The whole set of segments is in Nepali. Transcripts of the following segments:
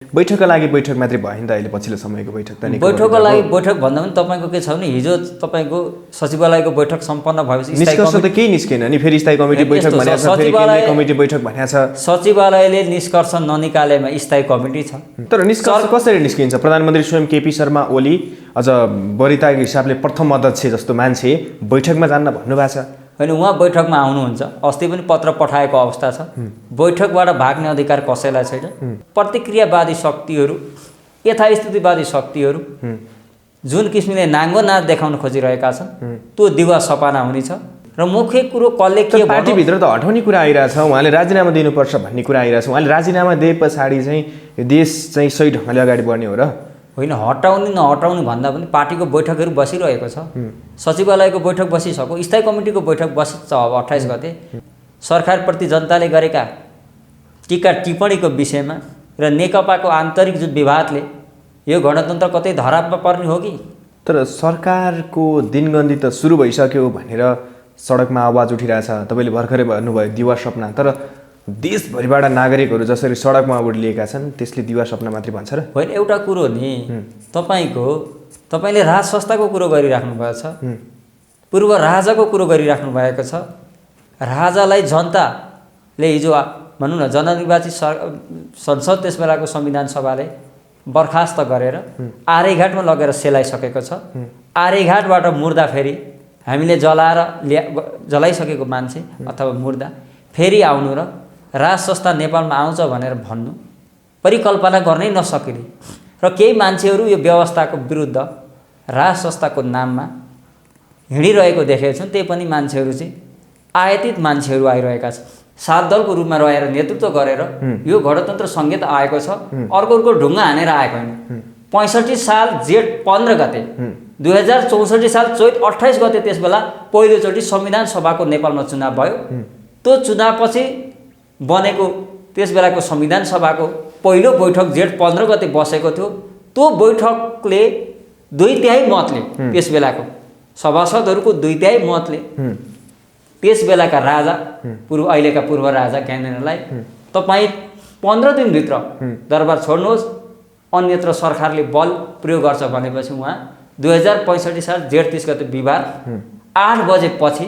बैठकका लागि बैठक मात्रै भयो नि त अहिले पछिल्लो समयको बैठक त बैठकको लागि बैठक भन्दा पनि तपाईँको के छ भने हिजो तपाईँको सचिवालयको बैठक सम्पन्न भएपछि निष्कर्ष त केही निस्केन नि, फेरि स्थायी कमिटी बैठक भनेको छ, फेरि केन्द्रीय कमिटी बैठक भनेको छ। सचिवालयले निष्कर्ष ननिकालेमा स्थायी कमिटी छ, तर निष्कर्ष कसरी निस्किन्छ? प्रधानमन्त्री स्वयं केपी शर्मा ओली अझ वरिताको हिसाबले प्रथम अध्यक्ष जस्तो मान्छे बैठकमा जान्न भन्नुभएको छ। होइन, उहाँ बैठकमा आउनुहुन्छ। अस्ति पनि पत्र पठाएको अवस्था छ। बैठकबाट भाग्ने अधिकार कसैलाई छैन। प्रतिक्रियावादी शक्तिहरू, यथास्थितिवादी शक्तिहरू जुन किसिमले नाङ्गो नाच देखाउन खोजिरहेका छन् त्यो दिवा सपाना हुनेछ। र मुख्य कुरो कसले के पार्टीभित्र त हटाउने कुरा आइरहेछ, उहाँले राजीनामा दिनुपर्छ भन्ने कुरा आइरहेछ। उहाँले राजीनामा दिए पछाडि चाहिँ देश चाहिँ सही ढङ्गले अगाडि बढ्ने हो र होइन? हटाउने नहटाउने भन्दा पनि पार्टीको बैठकहरू बसिरहेको छ। सचिवालयको बैठक बसिसक्यो, स्थायी कमिटीको बैठक बसिन्छ अब 28 गते। सरकारप्रति जनताले गरेका टीका टिप्पणीको विषयमा र नेकपाको आन्तरिक जुन विवादले यो गणतन्त्र कतै धरापमा पर्ने हो कि? तर सरकारको दिनगन्ती त सुरु भइसक्यो भनेर सडकमा आवाज उठिरहेछ। तपाईँले भर्खरै भन्नुभयो दिवा सपना, तर देशभरिबाट नागरिकहरू जसरी सडकमा उर्लिएका छन् त्यसले दिवा सपना मात्रै भन्छ र? होइन, एउटा कुरो नि तपाईँले राज संस्थाको कुरो गरिराख्नु भएको छ, पूर्व राजाको कुरो गरिराख्नु भएको छ। राजालाई जनताले हिजो भनौँ न जननिर्वाचित संसद त्यस बेलाको संविधान सभाले बर्खास्त गरेर आर्यघाटमा लगेर सेलाइसकेको छ। आर्यघाटबाट मुर्दा फेरि हामीले जलाइसकेको मान्छे अथवा मुर्दा फेरि आउनु र राज संस्था नेपालमा आउँछ भनेर भन्नु परिकल्पना गर्नै नसकिने र केही मान्छेहरू यो व्यवस्थाको विरुद्ध राज संस्थाको नाममा हिँडिरहेको देखेका छन्। त्यही पनि मान्छेहरू चाहिँ आयातित मान्छेहरू आइरहेका छन्। सात दलको रूपमा रहेर नेतृत्व गरेर यो गणतन्त्र संहिता आएको छ। अर्को ढुङ्गा हानेर आएको होइन। 65 साल जेठ 15 गते 2064 साल चैत 28 गते त्यस बेला पहिलोचोटि संविधान सभाको नेपालमा चुनाव भयो। त्यो चुनावपछि बनेको त्यस बेलाको संविधान सभाको पहिलो बैठक जेठ 15 गते बसेको थियो। त्यो बैठकले 2/3 मतले त्यस बेलाको सभासदहरूको 2/3 मतले त्यस बेलाका राजा अहिलेका पूर्व राजा ज्ञानेन्द्रलाई तपाईँ 15 दिनभित्र दरबार छोड्नुहोस् अन्यत्र सरकारले बल प्रयोग गर्छ भनेपछि उहाँ 2065 साल जेठ 30 गते बिहिबार 8 बजेपछि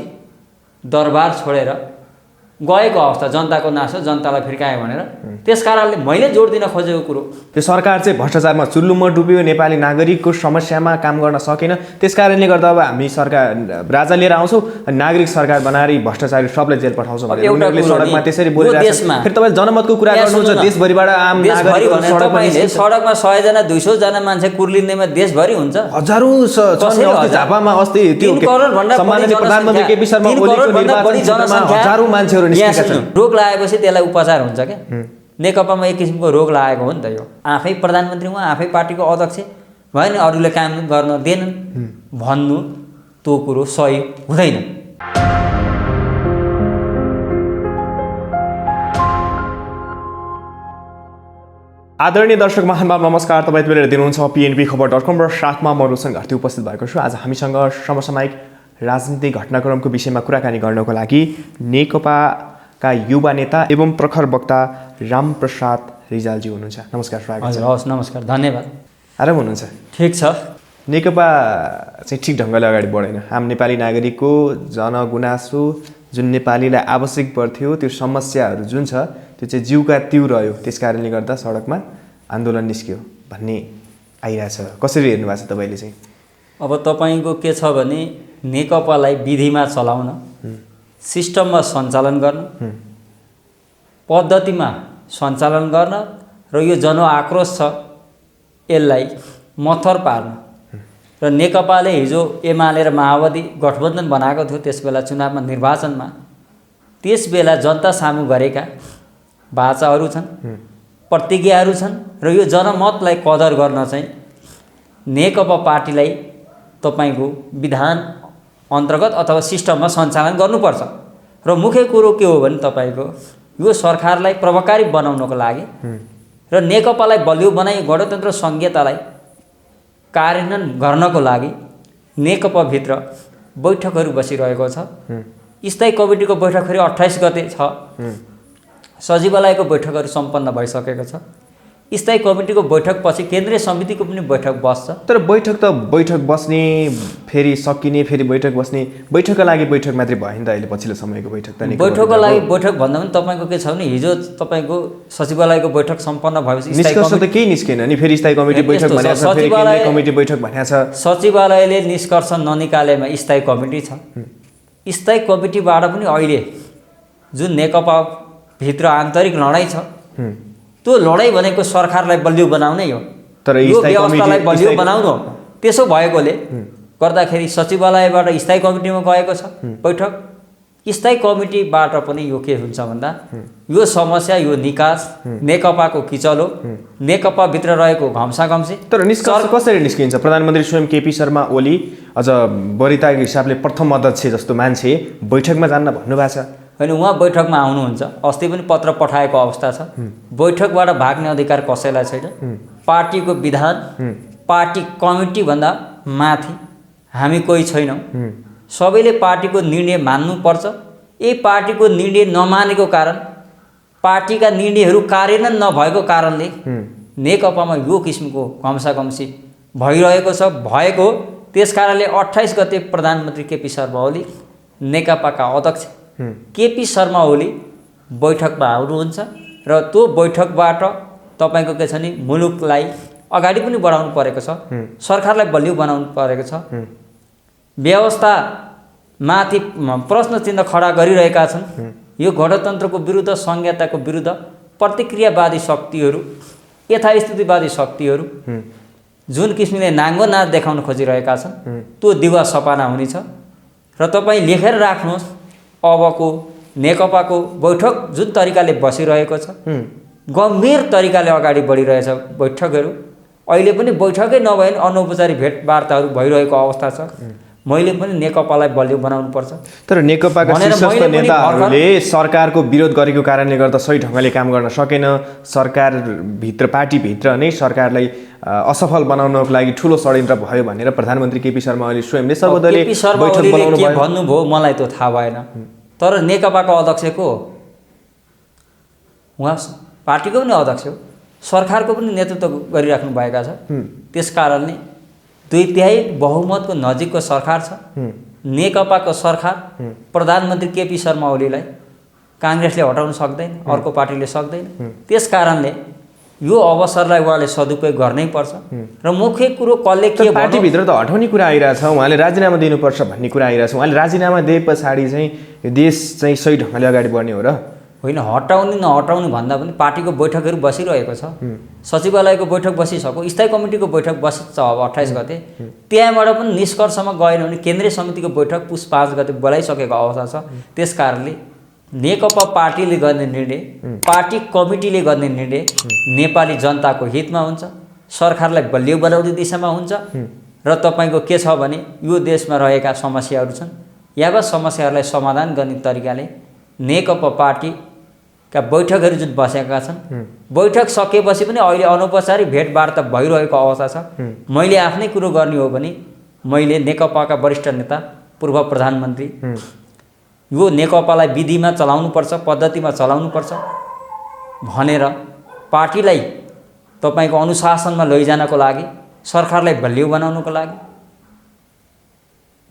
दरबार छोडेर गएको अवस्था। जनताको नासो जनतालाई फिर्कायो भनेर। त्यस कारणले मैले जोड दिन खोजेको कुरो त्यो सरकार चाहिँ भ्रष्टाचारमा चुल्लुमा डुब्यो, नेपाली नागरिकको समस्यामा काम गर्न सकेन। त्यस कारणले गर्दा अब हामी सरकार राजा लिएर आउँछौँ अनि नागरिक सरकार बनाएर भ्रष्टाचारी सबलाई जेल पठाउँछौँ भनेर उनीहरूले सडकमा त्यसरी बोलिरहेको छ। फेरि तपाईले जनमतको कुरा गर्नुहुन्छ, देशभरिबाट आम नागरिक सडकमा 100 जना 200 जना मान्छे कुर्लिनेमा देशभरि हुन्छ। हजारौं झापामा अस्ति त्यो सम्माननीय प्रधानमन्त्री केपी शर्मा ओलीको निर्वाचनमा हजारौं मान्छेहरू रोग लागेपछि त्यसलाई उपचार हुन्छ क्या। नेकपामा एक किसिमको रोग लागेको हो नि त। यो आफै प्रधानमन्त्री उहाँ आफै पार्टीको अध्यक्ष भयो नि, अरूले काम गर्न दिएनन् भन्नु त्यो कुरो सही हुँदैन। आदरणीय दर्शक महानुभाव नमस्कार। तपाईँ यति बेला दिनुहुन्छ pnbkhabar.com र साथमा म रोशन घरती उपस्थित भएको छु। आज हामीसँग समसामयिक राजनीतिक घटनाक्रमको विषयमा कुराकानी गर्नको लागि नेकपाका युवा नेता एवं प्रखर वक्ता रामप्रसाद रिजालजी हुनुहुन्छ। नमस्कार, स्वागत छ। हवस्, नमस्कार, धन्यवाद। आराम हुनुहुन्छ? ठिक छ। नेकपा चाहिँ ठिक ढङ्गले अगाडि बढेन। आम नेपाली नागरिकको जनगुनासो जुन नेपालीलाई आवश्यक पर्थ्यो त्यो समस्याहरू जुन छ त्यो चाहिँ जिउका तिउ रह्यो। त्यस कारणले गर्दा सडकमा आन्दोलन निस्क्यो भन्ने आइरहेछ। कसरी हेर्नु भएको छ तपाईँले चाहिँ? अब तपाईँको के छ भने नेकपालाई विधिमा चलाउन, सिस्टममा सञ्चालन गर्न, पद्धतिमा सञ्चालन गर्न र यो जनआक्रोश छ यसलाई मथर पार्न। र नेकपाले हिजो एमाले र माओवादी गठबन्धन बनाएको थियो त्यस बेला चुनावमा निर्वाचनमा। त्यस बेला जनता सामु गरेका बाचाहरू छन्, प्रतिज्ञाहरू छन् र यो जनमतलाई कदर गर्न चाहिँ नेकपा पार्टीलाई तपाईँको विधान अन्तर्गत अथवा सिस्टममा सञ्चालन गर्नुपर्छ। र मुख्य कुरो के हो भने तपाईँको यो सरकारलाई प्रभावकारी बनाउनको लागि र नेकपालाई बलियो बनाई गणतन्त्र संहितालाई कार्यान्वयन गर्नको लागि नेकपाभित्र बैठकहरू बसिरहेको छ। स्थायी कमिटीको बैठक फेरि 28 गते छ। सचिवालयको बैठकहरू सम्पन्न भइसकेको छ। स्थायी कमिटीको बैठकपछि केन्द्रीय समितिको पनि बैठक बस्छ। तर बैठक बस्ने फेरि सकिने फेरि बैठक बस्ने बैठकका लागि बैठक मात्रै भयो नि त अहिले पछिल्लो समयको बैठक त बैठकको लागि बैठक भन्दा पनि तपाईँको के छ भने हिजो तपाईँको सचिवालयको बैठक सम्पन्न भएपछि निष्कर्ष त केही निस्केन नि फेरि स्थायी कमिटी बैठक भनेको छ फेरि केन्द्रीय कमिटी बैठक भनेको छ। सचिवालयले निष्कर्ष ननिकालेमा स्थायी कमिटी छ। स्थायी कमिटीबाट पनि अहिले जुन नेकपा भित्र आन्तरिक लडाइँ छ त्यो लडाइँ भनेको सरकारलाई बलियो बनाउनै हो, तर यो व्यवस्थालाई बलियो बनाउनु हो। त्यसो भएकोले गर्दाखेरि सचिवालयबाट स्थायी कमिटीमा गएको छ बैठक। स्थायी कमिटीबाट पनि यो के हुन्छ भन्दा यो समस्या यो निकास नेकपाको किचलो नेकपाभित्र रहेको घम्साघम्सी। तर निष्कर्ष कसरी निस्किन्छ? प्रधानमन्त्री स्वयं केपी शर्मा ओली अझ वरिताको हिसाबले प्रथम अध्यक्ष जस्तो मान्छे बैठकमा जान्न भन्नुभएको छ। होइन, उहाँ बैठकमा आउनुहुन्छ। अस्ति पनि पत्र पठाएको अवस्था छ। बैठकबाट भाग्ने अधिकार कसैलाई छैन। पार्टीको विधान पार्टी कमिटीभन्दा माथि हामी कोही छैनौँ। सबैले पार्टीको निर्णय मान्नुपर्छ। यही पार्टीको निर्णय नमानेको कारण पार्टीका निर्णयहरू कार्यान्वयन नभएको कारणले नेकपामा यो किसिमको घम्साघम्सी भइरहेको छ भएको। त्यस कारणले 28 गते प्रधानमन्त्री केपी शर्मा ओली नेकपाका अध्यक्ष केपी शर्मा ओली बैठकमा आउनुहुन्छ र त्यो बैठकबाट तपाईँको के छ नि मुलुकलाई अगाडि पनि बढाउनु परेको छ, सरकारलाई बलियो बनाउनु परेको छ। व्यवस्थामाथि प्रश्न चिन्ह खडा गरिरहेका छन्। यो गणतन्त्रको विरुद्ध संहिताको विरुद्ध प्रतिक्रियावादी शक्तिहरू यथास्थितिवादी शक्तिहरू जुन किसिमले नाङ्गो नाच देखाउन खोजिरहेका छन् त्यो दिवा सपाना हुनेछ। र तपाईँ लेखेर राख्नुहोस् अबको नेकपाको बैठक जुन तरिकाले बसिरहेको छ गम्भीर तरिकाले अगाडि बढिरहेछ बैठकहरू। अहिले पनि बैठकै नभए पनि अनौपचारिक भेटवार्ताहरू भइरहेको अवस्था छ। मैले पनि नेकपालाई बलियो बनाउनुपर्छ। तर नेकपाका शीर्षस्थ नेताहरूले सरकारको विरोध गरेको कारणले गर्दा सही ढङ्गले काम गर्न सकेन। सरकारभित्र पार्टीभित्र नै सरकारलाई असफल बनाउनको लागि ठुलो षड्यन्त्र भयो भनेर प्रधानमन्त्री केपी शर्मा ओली स्वयंले सर्वदलीय बैठक बोलाउनु भयो। के भन्नुभयो मलाई त थाहा भएन। तर नेकपाको अध्यक्ष को हो? उहाँ पार्टीको पनि अध्यक्ष हो, सरकारको पनि नेतृत्व गरिराख्नु भएका छ। त्यस कारणले 2/3 बहुमतको नजिकको सरकार छ। नेकपाको सरकार प्रधानमन्त्री केपी शर्मा ओलीलाई काङ्ग्रेसले हटाउन सक्दैन, अर्को पार्टीले सक्दैन। त्यस कारणले यो अवसरलाई उहाँले सदुपयोग गर्नै पर्छ। र मुख्य कुरो कसले के पार्टीभित्र त हटाउने कुरा आइरहेछ, उहाँले राजीनामा दिनुपर्छ भन्ने कुरा आइरहेछ। उहाँले राजीनामा दिए पछाडि चाहिँ यो देश चाहिँ सही ढङ्गले अगाडि बढ्ने हो र होइन? हटाउने नहटाउनु भन्दा पनि पार्टीको बैठकहरू बसिरहेको छ। सचिवालयको बैठक बसिसक्यो, स्थायी कमिटीको बैठक बसिन्छ अब 28 गते। त्यहाँबाट पनि निष्कर्षमा गएन भने केन्द्रीय समितिको बैठक पुस 5 गते बोलाइसकेको अवस्था छ। त्यस कारणले नेकपा पार्टीले गर्ने निर्णय पार्टी कमिटीले गर्ने निर्णय नेपाली जनताको हितमा हुन्छ, सरकारलाई बलियो बनाउने दिशामा हुन्छ। र तपाईँको के छ भने यो देशमा रहेका समस्याहरू छन्, यावत समस्याहरूलाई समाधान गर्ने तरिकाले नेकपा पार्टीका बैठकहरू जुन बसेका छन् बैठक सकेपछि पनि अहिले अनौपचारिक भेटवार्ता भइरहेको अवस्था छ। मैले आफ्नै कुरो गर्ने हो भने मैले नेकपाका वरिष्ठ नेता पूर्व प्रधानमन्त्री यो नेकपालाई विधिमा चलाउनुपर्छ, पद्धतिमा चलाउनुपर्छ भनेर पार्टीलाई तपाईँको अनुशासनमा लैजानको लागि, सरकारलाई बलियो बनाउनको लागि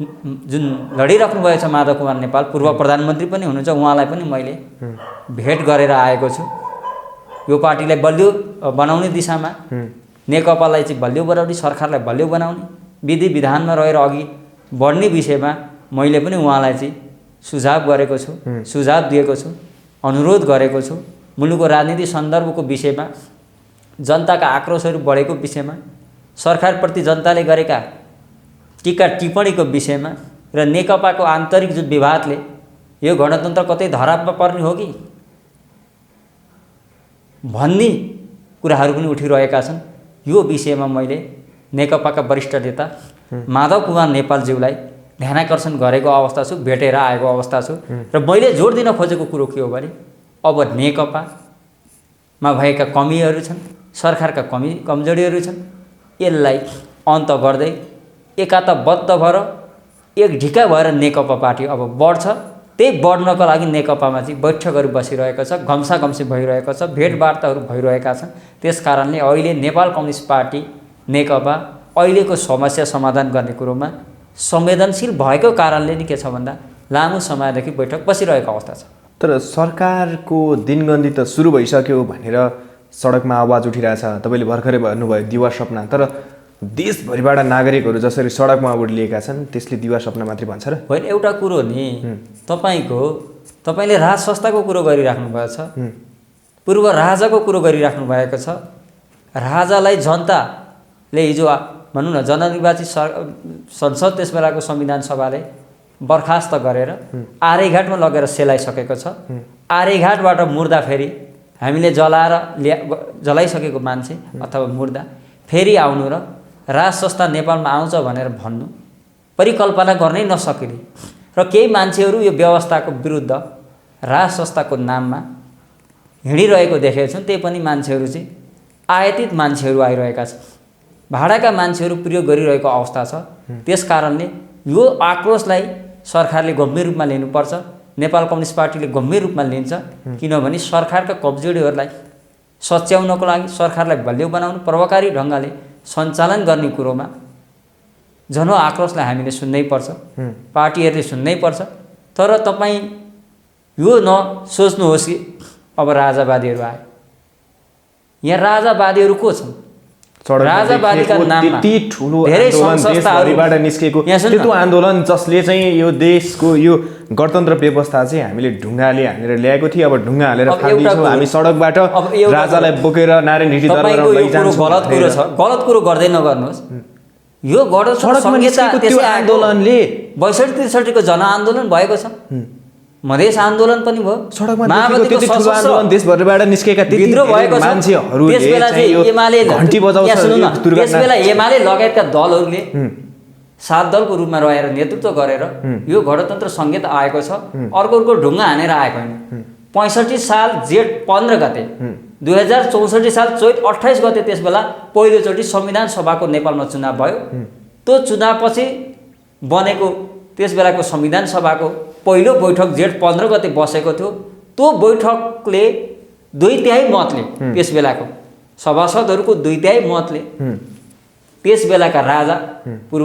जुन लडिराख्नु भएको छ माधव कुमार नेपाल पूर्व प्रधानमन्त्री पनि हुनुहुन्छ, उहाँलाई पनि मैले भेट गरेर आएको छु। यो पार्टीलाई बलियो बनाउने दिशामा नेकपालाई चाहिँ बलियो बनाउने, सरकारलाई बलियो बनाउने विधि विधानमा रहेर अघि बढ्ने विषयमा मैले पनि उहाँलाई चाहिँ सुझाव गरेको छु, सुझाव दिएको छु, अनुरोध गरेको छु। मुलुकको राजनीति सन्दर्भको विषयमा, जनताका आक्रोशहरू बढेको विषयमा, सरकारप्रति जनताले गरेका टीका टिप्पणीको विषयमा र नेकपाको आन्तरिक जुन विवादले यो गणतन्त्र कतै धरापमा पर्ने हो कि भन्ने कुराहरू पनि उठिरहेका छन्। यो विषयमा मैले नेकपाका वरिष्ठ नेता माधव कुमार नेपालज्यूलाई ध्यानाकर्षण गरेको अवस्था छु, भेटेर आएको अवस्था छु। र मैले जोड दिन खोजेको कुरो के हो भने अब नेकपामा भएका कमीहरू छन्, सरकारका कमजोरीहरू छन्, यसलाई अन्त गर्दै एकताबद्ध भएर एक ढिका भएर नेकपा पार्टी अब बढ्छ। त्यही बढ्नको लागि नेकपामा चाहिँ बैठकहरू बसिरहेको छ, घम्साघम्सी भइरहेको छ, भेटवार्ताहरू भइरहेका छन्। त्यस कारणले अहिले नेपाल कम्युनिस्ट पार्टी नेकपा अहिलेको समस्या समाधान गर्ने कुरोमा संवेदनशील भएको कारणले नि के छ भन्दा लामो समयदेखि बैठक बसिरहेको अवस्था छ। तर सरकारको दिनगन्ती त सुरु भइसक्यो भनेर सडकमा आवाज उठिरहेछ। तपाईँले भर्खरै भन्नुभयो दिवा सपना, तर देशभरिबाट नागरिकहरू जसरी सडकमा उठिएका छन् त्यसले दिवा सपना मात्रै भन्छ र? होइन, एउटा कुरो नि तपाईँले राज संस्थाको कुरो गरिराख्नु भएको छ, पूर्व राजाको कुरो गरिराख्नु भएको छ। राजालाई जनताले हिजो भनौँ न जननिर्वाचित संसद त्यस बेलाको संविधान सभाले बर्खास्त गरेर आर्यघाटमा लगेर सेलाइसकेको छ। आर्यघाटबाट मुर्दा फेरि हामीले जलाइसकेको मान्छे अथवा मुर्दा फेरि आउनु र राज संस्था नेपालमा आउँछ भनेर भन्नु परिकल्पना गर्नै नसकिने र केही मान्छेहरू यो व्यवस्थाको विरुद्ध राज संस्थाको नाममा हिँडिरहेको देखेका छौँ। त्यही पनि मान्छेहरू चाहिँ आयातित मान्छेहरू आइरहेका छन्, भाडाका मान्छेहरू प्रयोग गरिरहेको अवस्था छ। त्यस कारणले यो आक्रोशलाई सरकारले गम्भीर रूपमा लिनुपर्छ। नेपाल कम्युनिस्ट पार्टीले गम्भीर रूपमा लिन्छ, किनभने सरकारका कमजोरीहरूलाई सच्याउनको लागि, सरकारलाई बलियो बनाउनु, प्रभावकारी ढङ्गले सञ्चालन गर्ने कुरोमा जनआक्रोशलाई हामीले सुन्नै पर्छ, पार्टीहरूले सुन्नै पर्छ। तर तपाईँ यो नसोच्नुहोस् कि अब राजावादीहरू आए। यहाँ राजावादीहरू को छन्? राजावादीका नाममा धेरै संस्थाहरूबाट निस्केको त्यो आन्दोलन जसले चाहिँ यो देशको यो गणतन्त्र व्यवस्था चाहिँ हामीले ढुङ्गाले हालेर ल्याएको थियो। अब ढुङ्गा हालेर फालिदिन्छौँ हामी सडकबाट, राजालाई बोकेर नारायण हिटी दरबारमा लैजान्छौँ। गलत कुरो छ, गलत कुरो गर्दै नगर्नुहोस्। यो गणतन्त्र संहिता त्यसै आन्दोलनले 62-63 को जनआन्दोलन भएको छ, मधेस आन्दोलन पनि भयो, माओवादीको ठुलो आन्दोलन देशभरिबाट निस्केका विद्रोह भएको छ। मान्छेहरूले त्यसबेला चाहिँ एमाले घण्टी बजाउँछ। त्यसबेला एमाले लगायतका दलहरूले 7 दलको रूपमा रहेर नेतृत्व गरेर यो गणतन्त्र संहिता आएको छ। अर्को ढुङ्गा हानेर आएको होइन। 65 साल जेठ 15 गते 2064 साल चैत 28 गते त्यसबेला पहिलोचोटि संविधान सभाको नेपालमा चुनाव भयो। त्यो चुनावपछि बनेको त्यसबेलाको संविधान सभाको पहिलो बैठक जेठ 15 गते बसेको थियो। त्यो बैठकले 2/3 मतले त्यसबेलाको सभासदहरूको 2/3 मतले त्यसबेलाका राजा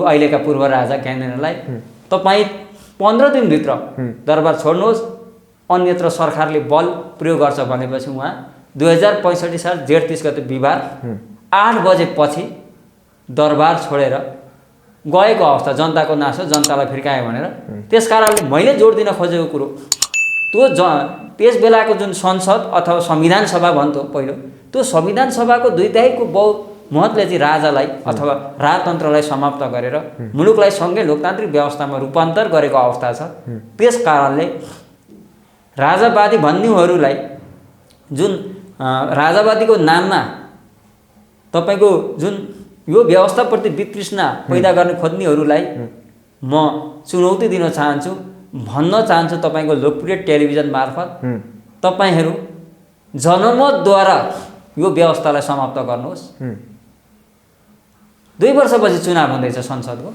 अहिलेका पूर्व राजा ज्ञानेन्द्रलाई तपाईँ 15 दिनभित्र दरबार छोड्नुहोस्, अन्यत्र सरकारले बल प्रयोग गर्छ भनेपछि उहाँ 2065 साल जेठ 30 गते बिहिबार 8 बजेपछि दरबार छोडेर गएको अवस्था। जनताको नासो जनतालाई फिर्कायो भनेर। त्यस कारणले मैले जोड दिन खोजेको कुरो त्यस बेलाको जुन संसद अथवा संविधान सभा भन्थ्यो पहिलो, त्यो संविधान सभाको 2/3 को बहुमतले चाहिँ राजालाई अथवा राजतन्त्रलाई समाप्त गरेर मुलुकलाई सँगै लोकतान्त्रिक व्यवस्थामा रूपान्तर गरेको अवस्था छ। त्यस कारणले राजावादी भन्नेहरूलाई जुन राजावादीको नाममा तपाईँको जुन यो व्यवस्थाप्रति वितृष्णा पैदा गर्ने खोज्नेहरूलाई म चुनौती दिन चाहन्छु, भन्न चाहन्छु तपाईँको लोकप्रिय टेलिभिजन मार्फत तपाईँहरू जनमतद्वारा यो व्यवस्थालाई समाप्त गर्नुहोस्। 2 वर्षपछि चुनाव हुँदैछ संसदको।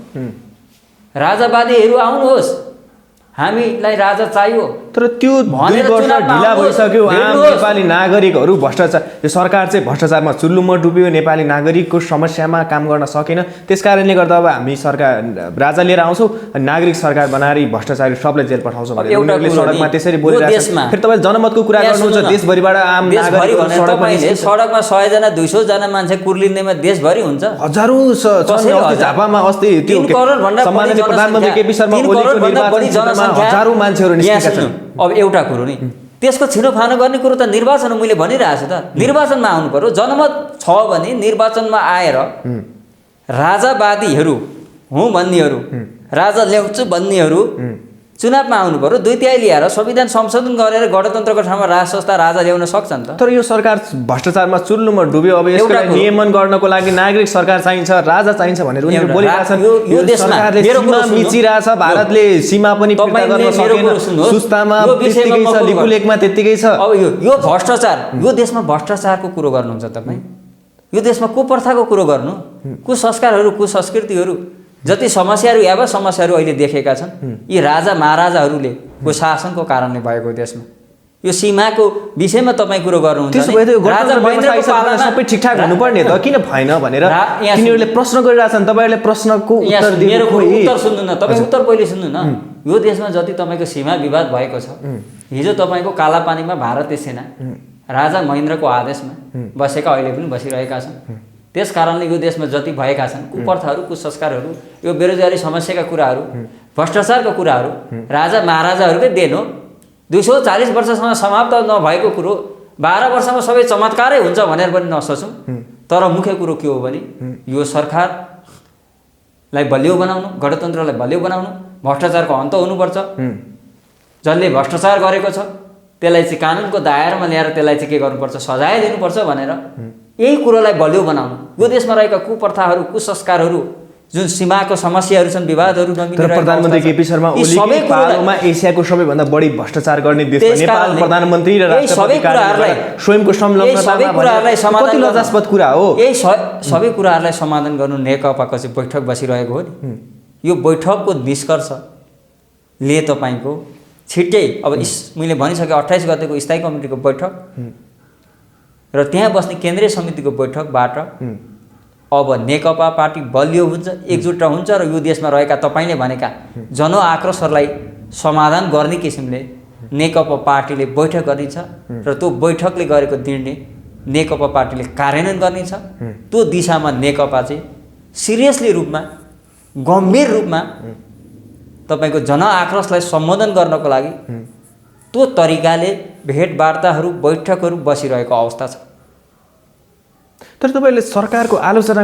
राजावादीहरू आउनुहोस्, हामीलाई राजा चाहियो। तर त्यो 2 वर्ष ढिला भइसक्यो। आम नेपाली नागरिकहरू भ्रष्टाचार, यो सरकार चाहिँ भ्रष्टाचारमा चुल्लुमा डुब्यो, नेपाली नागरिकको समस्यामा काम गर्न सकेन। त्यस कारणले गर्दा अब हामी सरकार राजा लिएर आउँछौँ, नागरिक सरकार बनाएर भ्रष्टाचारी सबलाई जेल पठाउँछौँ भनेर उनीहरूले सडकमा त्यसरी बोलिरहेको छ। फेरि तपाईँ जनमतको कुरा गर्नुहुन्छ, देशभरिबाट आम नागरिकहरू सडकमा 100 जना 200 जना मान्छे कुर्लिँदैमा देशभरि हुन्छ। हजारौँ झापामा अस्ति त्यो सम्माननीय प्रधानमन्त्री केपी शर्मा ओलीको निर्वाचन हजारौँ मान्छेहरू निस्केका छन्। अब एउटा कुरो नि त्यसको छिनोफानो गर्ने कुरो त निर्वाचन मैले भनिरहेको छु त, निर्वाचनमा आउनु पर्यो। जनमत छ भने निर्वाचनमा आएर राजावादीहरू हुँ भन्नेहरू, राजा ल्याउँछु भन्नेहरू चुनावमा आउनु पर्यो। 2/3 ल्याएर संविधान संशोधन गरेर गणतन्त्रको ठाउँमा राज संस्था राजा ल्याउन सक्छ नि त। तर यो सरकार भ्रष्टाचारमा चुल्लुमा डुब्यो। अब यसलाई नियमन गर्नको लागि नागरिक सरकार चाहिन्छ, राजा चाहिन्छ भनेर उनीहरू बोलिरहेछन्। यो देशमा सीमा मिचिरहेछ, भारतले सीमा पनि फिर्ता गर्न सकेन। सुस्तामा त्यतिकै छ, लिपुलेखमा त्यतिकै छ। अब यो भ्रष्टाचार, यो देशमा भ्रष्टाचारको कुरो गर्नुहुन्छ तपाईँ, यो देशमा कुप्रथाको कुरो गर्नु, कुसंस्कारहरू कुसंस्कृतिहरू जति समस्याहरू या समस्याहरू अहिले देखेका छन् यी राजा महाराजाहरूले को शासनको कारणले भएको देशमा यो सीमाको विषयमा तपाईँ कुरो गर्नुहुन्छ त्यसो भए त राजा महेन्द्रको पालामा सबै ठिकठाक हुनुपर्ने त किन भएन भनेर तिनीहरूले प्रश्न गरिरहेछन् तपाईहरुले प्रश्नको उत्तर दिनु मेरो उत्तर सुन्नु न तपाईँ उत्तर पहिले सुन्नु न यो देशमा जति तपाईँको सीमा विवाद भएको छ हिजो तपाईँको कालापानीमा भारतीय सेना राजा महेन्द्रको आदेशमा बसेका अहिले पनि बसिरहेका छन् त्यस कारणले यो देशमा जति भएका छन् कुप्रथाहरू कुसंस्कारहरू यो बेरोजगारी समस्याका कुराहरू भ्रष्टाचारका कुराहरू राजा महाराजाहरूकै देन हो 240 वर्षसम्म समाप्त नभएको कुरो 12 वर्षमा सबै चमत्कारै हुन्छ भनेर पनि नसोचौँ तर मुख्य कुरो के हो भने यो सरकारलाई बलियो बनाउनु गणतन्त्रलाई बलियो बनाउनु भ्रष्टाचारको अन्त हुनुपर्छ जसले भ्रष्टाचार गरेको छ त्यसलाई चाहिँ कानुनको दायरामा ल्याएर त्यसलाई चाहिँ के गर्नुपर्छ सजाय दिनुपर्छ भनेर यही कुरोलाई बलियो बनाउनु यो देशमा रहेका कुप्रथाहरू कुसंस्कारहरू जुन सीमाको समस्याहरू छन् विवादहरू प्रधानमन्त्री केपी शर्मा ओलीकै पालोमा एसियाको सबैभन्दा बढी भ्रष्टाचार गर्ने देश नेपाल प्रधानमन्त्री र राष्ट्रपति कार्यालय स्वयंको संलग्नतामा कति लज्जास्पद कुरा हो यही सबै कुराहरूलाई समाधान गर्नु नेकपाको चाहिँ बैठक बसिरहेको हो नि यो बैठकको निष्कर्षले तपाईँको छिट्टै अब मैले भनिसकेँ 28 गतेको स्थायी कमिटीको बैठक र त्यहाँ बस्ने केन्द्रीय समितिको बैठकबाट अब नेकपा पार्टी बलियो हुन्छ एकजुट हुन्छ र यो देशमा रहेका तपाईँले भनेका जनआक्रोशहरूलाई समाधान गर्ने किसिमले नेकपा पार्टीले बैठक गर्नेछ र त्यो बैठकले गरेको निर्णय नेकपा पार्टीले कार्यान्वयन गर्नेछ त्यो दिशामा नेकपा चाहिँ सिरियसली रूपमा गम्भीर रूपमा तपाईँको जनआक्रोशलाई सम्बोधन गर्नको लागि त्यो तरिकाले भेटवार्ताहरू बैठकहरू बसिरहेको अवस्था छ तर तपाईँले सरकारको आलोचना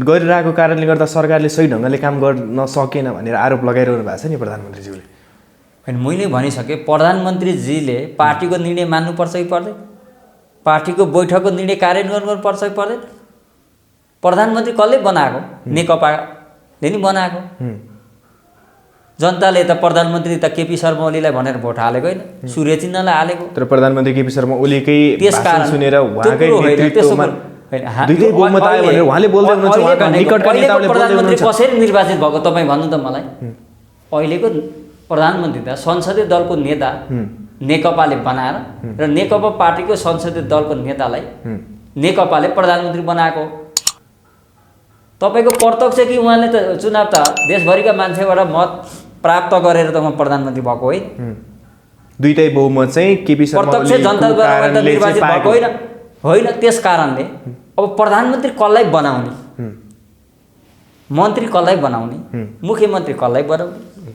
गरिरहेको कारणले गर्दा सरकारले सही ढङ्गले काम गर्न सकेन भनेर आरोप लगाइरहनु भएको छ नि प्रधानमन्त्रीज्यूले होइन मैले भनिसकेँ प्रधानमन्त्रीजीले पार्टीको निर्णय मान्नुपर्छ कि पर्दैन पार्टीको बैठकको निर्णय कार्यान्वयन गर्नुपर्छ कि पर्दैन प्रधानमन्त्री कसले बनाएको नेकपाले नि बनाएको जनताले त प्रधानमन्त्री त केपी शर्मा ओलीलाई भनेर भोट हालेको होइन सूर्य चिन्हलाई हालेको तर प्रधानमन्त्री केपी शर्मा ओलीकै भाषण सुनेर उहाँकै नेतृत्वमा दुईटै बहुमत आयो भनेर उहाँले बोल्दै हुनुहुन्छ उहाँका निकटका नेताहरूले बोल्दै हुनुहुन्छ प्रधानमन्त्री कसरी निर्वाचित भएको तपाईँ भन्नु त मलाई अहिलेको प्रधानमन्त्री त संसदीय दलको नेता नेकपाले बनाएर र नेकपा पार्टीको संसदीय दलको नेतालाई नेकपाले प्रधानमन्त्री बनाएको तपाईँको प्रत्यक्ष कि उहाँले त चुनाव त देशभरिका मान्छेबाट मत प्राप्त गरेर त उहाँ प्रधानमन्त्री भएको होइन दुईटै बहुमत चाहिँ केपी शर्मा प्रत्यक्ष जनताद्वारा निर्वाचित भएको होइन त्यस कारणले अब प्रधानमन्त्री कसलाई बनाउने मन्त्री कसलाई बनाउने मुख्यमन्त्री कसलाई बनाउने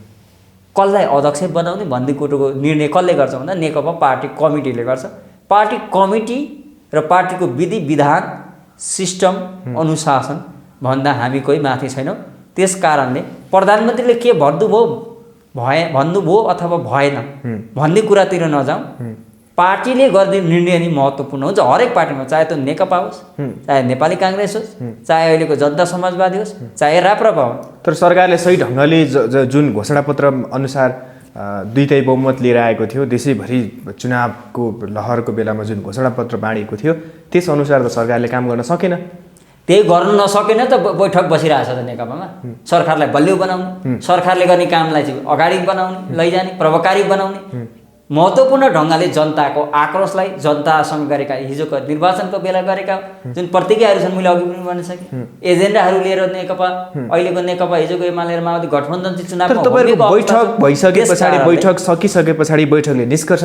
कसलाई अध्यक्ष बनाउने भन्ने कुरोको निर्णय कसले गर्छ भन्दा नेकपा पार्टी कमिटीले गर्छ पार्टी कमिटी र पार्टीको विधि विधान सिस्टम अनुशासन भन्दा हामी कोही माथि छैनौँ त्यस कारणले प्रधानमन्त्रीले के भन्नुभयो अथवा भएन भन्ने कुरातिर नजाउँ पार्टीले गर्ने निर्णय नि महत्त्वपूर्ण हुन्छ हरेक पार्टीमा चाहे त्यो नेकपा होस् चाहे नेपाली काङ्ग्रेस होस् चाहे अहिलेको जनता समाजवादी होस् चाहे राप्रपा होस् तर सरकारले सही ढङ्गले जुन घोषणापत्र अनुसार दुईटै बहुमत लिएर आएको थियो देशैभरि चुनावको लहरको बेलामा जुन घोषणापत्र बाँडिएको थियो त्यस अनुसार त सरकारले काम गर्न सकेन त्यही गर्नु नसकेन त बैठक बसिरहेछ त नेकपामा सरकारलाई बलियो बनाउने सरकारले गर्ने कामलाई चाहिँ अगाडि बनाउने लैजाने प्रभावकारी बनाउने महत्त्वपूर्ण ढङ्गले जनताको आक्रोशलाई जनतासँग गरेका हिजोको निर्वाचनको बेला गरेका जुन प्रतिज्ञाहरू छन् मैले अघि पनि भनिसकेँ एजेन्डाहरू लिएर नेकपा अहिलेको नेकपा हिजोको एमाले र माओवादी गठबन्धन चाहिँ चुनावमा बैठक भइसके पछाडि बैठक सकिसके पछाडि बैठकले निष्कर्ष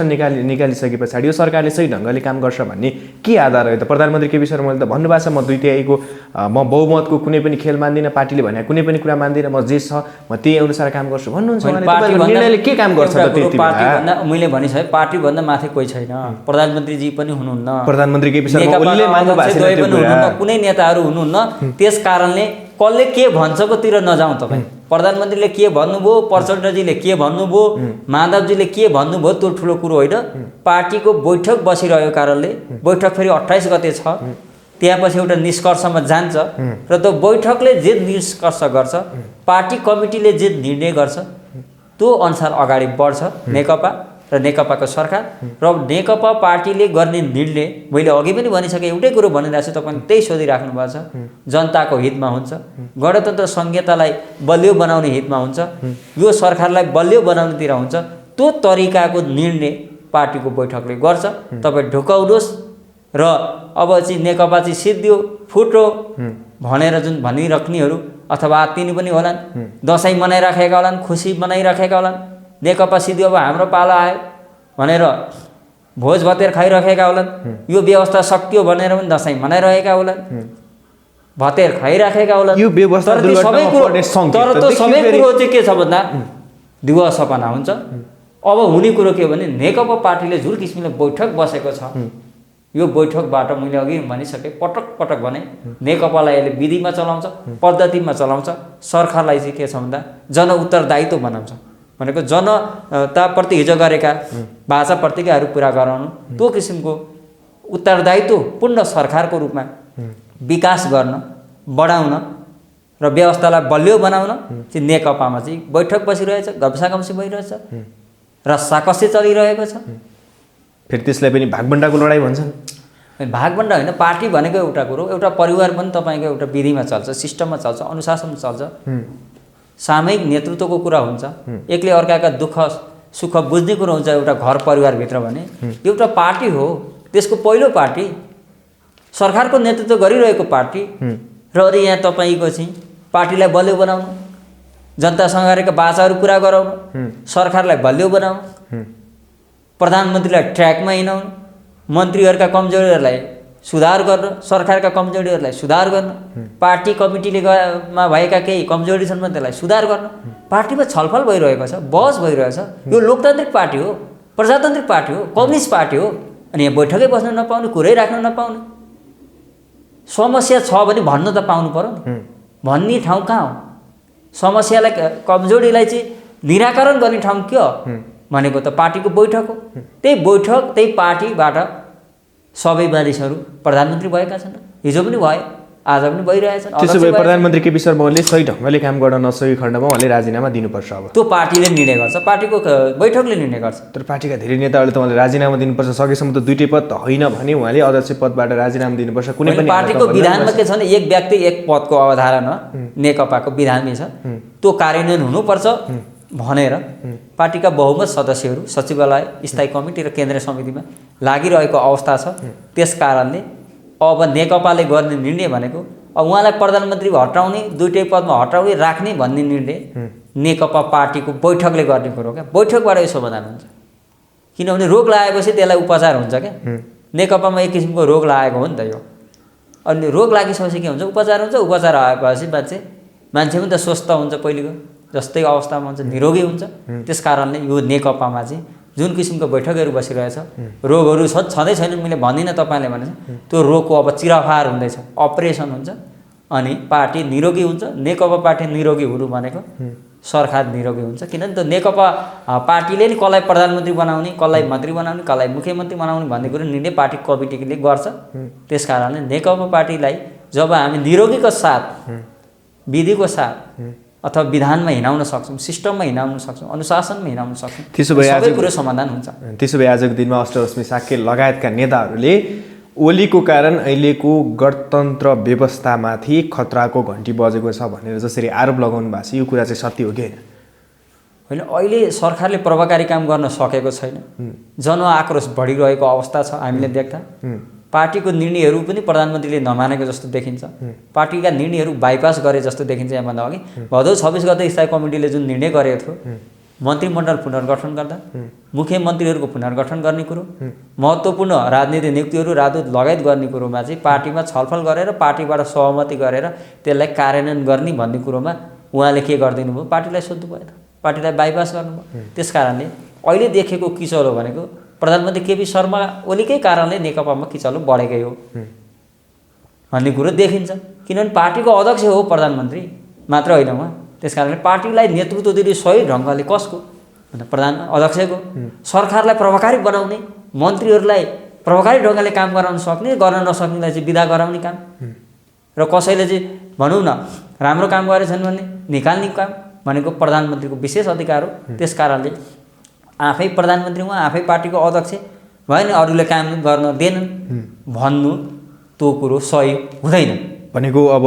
निकालिसके पछाडि यो सरकारले सही ढङ्गले काम गर्छ भन्ने के आधार हो त प्रधानमन्त्री केपी शर्माले त भन्नुभएको छ म दुईटैको म बहुमतको कुनै पनि खेल मान्दिनँ पार्टीले भने कुनै पनि कुरा मान्दिनँ म जे छ म त्यही अनुसार काम गर्छु भन्नुहुन्छ निर्णयले के काम गर्छ त त्यति मैले भनिसकेँ पार्टीभन्दा माथि कोही छैन प्रधानमन्त्रीजी पनि हुनुहुन्न प्रधानमन्त्री केपी शर्मा ओलीले मान्नु भएको छैन कुनै नेताहरू हुनुहुन्न त्यस कारणले कसले के भन्छकोतिर नजाउँ तपाईँ प्रधानमन्त्रीले के भन्नुभयो प्रचण्डजीले के भन्नुभयो माधवजीले के भन्नुभयो त्यो ठुलो कुरो होइन पार्टीको बैठक बसिरहेको कारणले बैठक फेरि 28 गते छ त्यहाँ पछि एउटा निष्कर्षमा जान्छ र त्यो बैठकले जे निष्कर्ष गर्छ पार्टी कमिटीले जे निर्णय गर्छ त्यो अनुसार अगाडि बढ्छ नेकपा र नेकपाको सरकार र नेकपा पार्टीले गर्ने निर्णय मैले अघि पनि भनिसकेँ, एउटै कुरो भनिरहेको छु, तपाईँले त्यही सोधिराख्नु भएको छ। जनताको हितमा हुन्छ, गणतन्त्र संहितालाई बलियो बनाउने हितमा हुन्छ, यो सरकारलाई बलियो बनाउनेतिर हुन्छ। त्यो तरिकाको निर्णय पार्टीको बैठकले गर्छ। तपाईँ ढुकाउनुहोस् र अब चाहिँ नेकपा चाहिँ सिद्धियो फुट्यो भनेर जुन भनिराख्नेहरू अथवा तिनी पनि होलान्, दसैँ मनाइराखेका होलान्, खुसी मनाइराखेका होलान्, नेकपा सिद्धियो अब हाम्रो पालो आयो भनेर भोज भतेर खाइराखेका होलान्, यो व्यवस्था सकियो भनेर पनि दसैँ मनाइरहेका होलान्, भतेर खाइराखेका होलान्। यो व्यवस्था तर सबै कुरो चाहिँ के छ भन्दा दिवा सपना हुन्छ। अब हुने कुरो के हो भने नेकपा पार्टीले जुन किसिमले बैठक बसेको छ, यो बैठकबाट मैले अघि भनिसकेँ, पटक पटक भने नेकपालाई अहिले विधिमा चलाउँछ, पद्धतिमा चलाउँछ। सरकारलाई चाहिँ के छ भन्दा जन उत्तरदायित्व बनाउँछ, भनेको जनताप्रति हिजो गरेका भाषा प्रतिज्ञाहरू पुरा गराउनु, त्यो किसिमको उत्तरदायित्वपूर्ण सरकारको रूपमा विकास गर्न, बढाउन र व्यवस्थालाई बलियो बनाउन चाहिँ नेकपामा चाहिँ बैठक बसिरहेछ, घम्साघम्सी भइरहेछ, रस्साकसी चलिरहेको छ। फेरि त्यसलाई पनि भागबन्डाको लडाइँ भन्छन्। भागबन्डा होइन, पार्टी भनेको एउटा कुरो, एउटा परिवार पनि तपाईँको एउटा विधिमा चल्छ, सिस्टममा चल्छ, अनुशासनमा चल्छ, सामूहिक नेतृत्वको कुरा हुन्छ, एकले अर्काका दुःख सुख बुझ्ने कुरो हुन्छ एउटा घर परिवारभित्र भने। एउटा पार्टी हो, त्यसको पहिलो पार्टी, सरकारको नेतृत्व गरिरहेको पार्टी र अरू यहाँ तपाईँको चाहिँ पार्टीलाई बलियो बनाउनु, जनतासँग गरेका बाचाहरू पुरा गराउनु, सरकारलाई बलियो बनाउनु, प्रधानमन्त्रीलाई ट्र्याकमा हिँडाउनु, मन्त्रीहरूका कमजोरीहरूलाई सुधार गर्न, सरकारका कमजोरीहरूलाई सुधार गर्न, पार्टी कमिटीले मा भएका केही कमजोरी छन् भने त्यसलाई सुधार गर्न। पार्टीमा छलफल भइरहेको छ, बहस भइरहेछ। यो लोकतान्त्रिक पार्टी हो, प्रजातान्त्रिक पार्टी हो, कम्युनिस्ट पार्टी हो। अनि यहाँ बैठकै बस्न नपाउने, कुरै राख्न नपाउने, समस्या छ भने भन्न त पाउनु पर्यो नि। भन्ने ठाउँ कहाँ हो? समस्यालाई कमजोरीलाई चाहिँ निराकरण गर्ने ठाउँ के हो भनेको त पार्टीको बैठक हो। त्यही बैठक, त्यही पार्टीबाट सबै मानिसहरू प्रधानमन्त्री भएका छन्, हिजो पनि भए, आज पनि भइरहेछन्। त्यसो भए प्रधानमन्त्री केपी शर्मा ओलीले सही ढङ्गले काम गर्न नसकेको खण्डमा उहाँले राजीनामा दिनुपर्छ। अब त्यो पार्टीले निर्णय गर्छ, पार्टीको बैठकले निर्णय गर्छ। तर पार्टीका धेरै नेताहरूले त उहाँले राजीनामा दिनुपर्छ, सकेसम्म त दुईटै पद होइन भने उहाँले अध्यक्ष पदबाट राजीनामा दिनुपर्छ। कुनै पनि पार्टीको विधानमा के छ भने एक व्यक्ति एक पदको अवधारणा नेकपाको विधानमै छ, त्यो कार्यान्वयन हुनुपर्छ भनेर पार्टीका बहुमत सदस्यहरू सचिवालय, स्थायी कमिटी र केन्द्रीय समितिमा लागिरहेको अवस्था छ। त्यस कारणले अब नेकपाले गर्ने निर्णय भनेको अब उहाँलाई प्रधानमन्त्री हटाउने, दुईटै पदमा हटाउने, राख्ने भन्ने निर्णय नेकपा पार्टीको बैठकले गर्ने कुरो क्या। बैठकबाट यो समाधान हुन्छ, किनभने रोग लागेपछि त्यसलाई उपचार हुन्छ क्या। नेकपामा एक किसिमको रोग लागेको हो नि त यो। अनि रोग लागिसकेपछि के हुन्छ? उपचार हुन्छ। उपचार आएपछि मान्छे पनि त स्वस्थ हुन्छ, पहिलेको जस्तै अवस्थामा हुन्छ, निरोगी हुन्छ। त्यस कारणले यो नेकपामा चाहिँ जुन किसिमको बैठकहरू बसिरहेछ, रोगहरू छँदै छैनन्, मैले भन्दिनँ तपाईँले भने त्यो रोगको अब चिराफार हुँदैछ, अपरेसन हुन्छ, अनि पार्टी निरोगी हुन्छ। नेकपा पार्टी निरोगी हुनु भनेको सरकार निरोगी हुन्छ। किनभने त नेकपा पार्टीले नि कसलाई प्रधानमन्त्री बनाउने, कसलाई मन्त्री बनाउने, कसलाई मुख्यमन्त्री बनाउने भन्ने कुरो निर्णय पार्टी कमिटीले गर्छ। त्यस कारणले नेकपा पार्टीलाई जब हामी निरोगीको साथ, विधिको साथ अथवा विधानमा हिँडाउन सक्छौँ, सिस्टममा हिँडाउन सक्छौँ, अनुशासनमा हिँडाउन सक्छौँ, त्यसो भए सबै कुरो समाधान हुन्छ। त्यसो भए आजको दिनमा अष्टरश्मी साक्य लगायतका नेताहरूले ओलीको कारण अहिलेको गणतन्त्र व्यवस्थामाथि खतराको घन्टी बजेको छ भनेर जसरी आरोप लगाउनु भएको छ, यो कुरा चाहिँ सत्य हो कि होइन? अहिले सरकारले प्रभावकारी काम गर्न सकेको छैन। जनआक्रोश बढिरहेको अवस्था छ हामीले देख्दा। पार्टीको निर्णयहरू पनि प्रधानमन्त्रीले नमानेको जस्तो देखिन्छ। पार्टीका निर्णयहरू बाइपास गरे जस्तो देखिन्छ। यहाँभन्दा अघि भदौ 26 गते स्थायी कमिटीले जुन निर्णय गरेको थियो, मन्त्रीमण्डल पुनर्गठन गर्दा मुख्यमन्त्रीहरूको पुनर्गठन गर्ने कुरो, महत्त्वपूर्ण राजनीतिक नियुक्तिहरू राजदूत लगायत गर्ने कुरोमा चाहिँ पार्टीमा छलफल गरेर पार्टीबाट सहमति गरेर त्यसलाई कार्यान्वयन गर्ने भन्ने कुरोमा उहाँले के गरिदिनु भयो? पार्टीलाई सोध्नु भयो त, पार्टीलाई बाइपास गर्नुभयो। त्यस कारणले अहिले देखेको किचलो भनेको प्रधानमन्त्री केपी शर्मा ओलीकै कारणले नेकपामा किचलो बढेकै हो भन्ने कुरो देखिन्छ। किनभने पार्टीको अध्यक्ष हो प्रधानमन्त्री, मात्र होइन उहाँ। त्यस कारणले पार्टीलाई नेतृत्व दिने सही ढङ्गले कसको? प्रधान अध्यक्षको। सरकारलाई प्रभावकारी बनाउने, मन्त्रीहरूलाई प्रभावकारी ढङ्गले काम गराउन सक्ने, गर्न नसक्नेलाई चाहिँ विदा गराउने काम, र कसैले चाहिँ भनौँ न राम्रो काम गरेछन् भने निकाल्ने काम भनेको प्रधानमन्त्रीको विशेष अधिकार हो। त्यस कारणले आफै प्रधानमन्त्री उहाँ आफै पार्टीको अध्यक्ष भयो नि, अरूले काम गर्न दिएनन् भन्नु त्यो कुरो सही हुँदैन। भनेको अब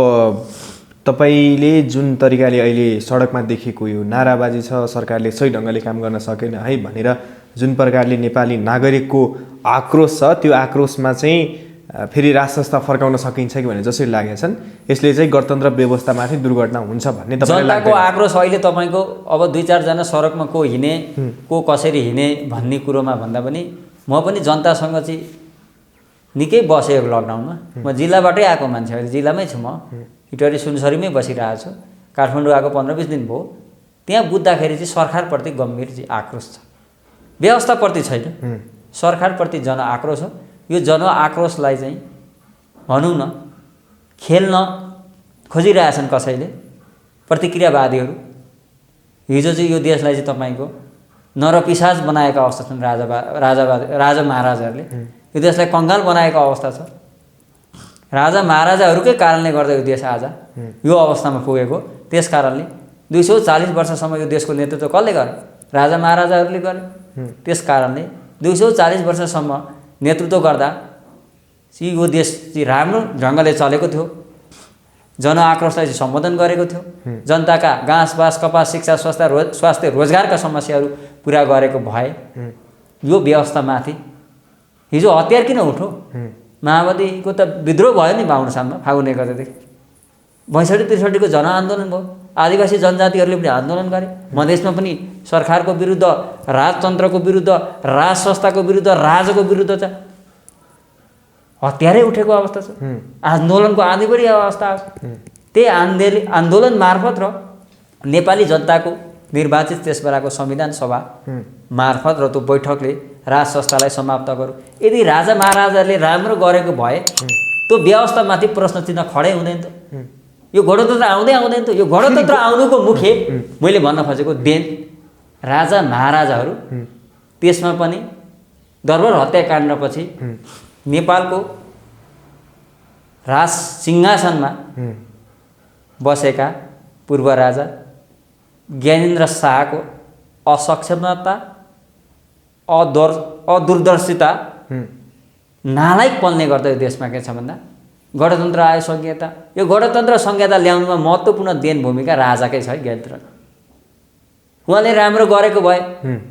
तपाईँले जुन तरिकाले अहिले सडकमा देखेको यो नाराबाजी छ, सरकारले सही ढङ्गले काम गर्न सकेन है भनेर जुन प्रकारले नेपाली नागरिकको आक्रोश छ, त्यो आक्रोशमा चाहिँ फेरि राज संस्था फर्काउन सकिन्छ कि भने जसरी लागेका छन्, यसले चाहिँ गणतन्त्र व्यवस्थामाथि दुर्घटना हुन्छ भन्ने तपाईँलाई लाग्दैन? जनताको आक्रोश अहिले तपाईँको अब 2-4 जना सडकमा को हिँडे को कसरी हिँडे भन्ने कुरोमा भन्दा पनि म पनि जनतासँग चाहिँ निकै बसेको लकडाउनमा। म जिल्लाबाटै आएको मान्छे, अहिले जिल्लामै छु, म इटरी सुनसरीमै बसिरहेको छु। काठमाडौँ आएको 15-20 दिन भयो। त्यहाँ बुझ्दाखेरि चाहिँ सरकारप्रति गम्भीर चाहिँ आक्रोश छ, व्यवस्थाप्रति छैन, सरकारप्रति जनआक्रोश हो। यो जनआक्रोशलाई चाहिँ भनौँ न खेल्न खोजिरहेछन् कसैले, प्रतिक्रियावादीहरू। हिजो चाहिँ यो देशलाई चाहिँ तपाईँको नरपिशाच बनाएका अवस्था छन् राजा महाराजाहरूले। यो देशलाई कङ्गाल बनाएको अवस्था छ। राजा महाराजाहरूकै कारणले गर्दा यो देश आज यो अवस्थामा पुगेको। त्यस कारणले 240 वर्षसम्म यो देशको नेतृत्व कसले गरे? राजा महाराजाहरूले गरे। त्यस कारणले 240 वर्षसम्म नेतृत्व गर्दा चाहिँ यो देश चाहिँ राम्रो ढङ्गले चलेको थियो, जनआक्रोशलाई चाहिँ सम्बोधन गरेको थियो, जनताका घाँस बास कपास शिक्षा स्वास्थ्य रोजगारका समस्याहरू पुरा गरेको भए यो व्यवस्थामाथि हिजो हतियार किन उठ्यो? माओवादीको त विद्रोह भयो नि बाहुनसालमा फागुन 1 गतेदेखि। 62-63 को जनआन्दोलन भयो, आदिवासी जनजातिहरूले पनि आन्दोलन गरे। मधेसमा पनि सरकारको विरुद्ध, राजतन्त्रको विरुद्ध, राज संस्थाको विरुद्ध, राजाको विरुद्ध चाहिँ हतियारै उठेको अवस्था छ। आन्दोलनको आँधीबढी अवस्था आयो। त्यही आन्दोलन मार्फत र नेपाली जनताको निर्वाचित त्यस बेलाको संविधान सभा मार्फत र त्यो बैठकले राज संस्थालाई समाप्त गर्यो। यदि राजा महाराजाले राम्रो गरेको भए त्यो व्यवस्थामाथि प्रश्न चिन्ह खडै हुँदैन त। यो गणतन्त्र आउँदैन त। यो गणतन्त्र आउनुको मुख्य मैले भन्न खोजेको देन राजा महाराजाहरू। त्यसमा पनि दरबार हत्याकाण्डपछि नेपालको राज सिंहासनमा बसेका पूर्व राजा ज्ञानेन्द्र शाहको असक्षमता, अदूरदर्शिता, नालायक पल्ने गर्दा यो देशमा के छ भन्दा गणतन्त्र आयो, संहिता। यो गणतन्त्र संहिता ल्याउनुमा महत्त्वपूर्ण देन भूमिका राजाकै छ है, ज्ञानेन्द्र। उहाँले राम्रो गरेको भए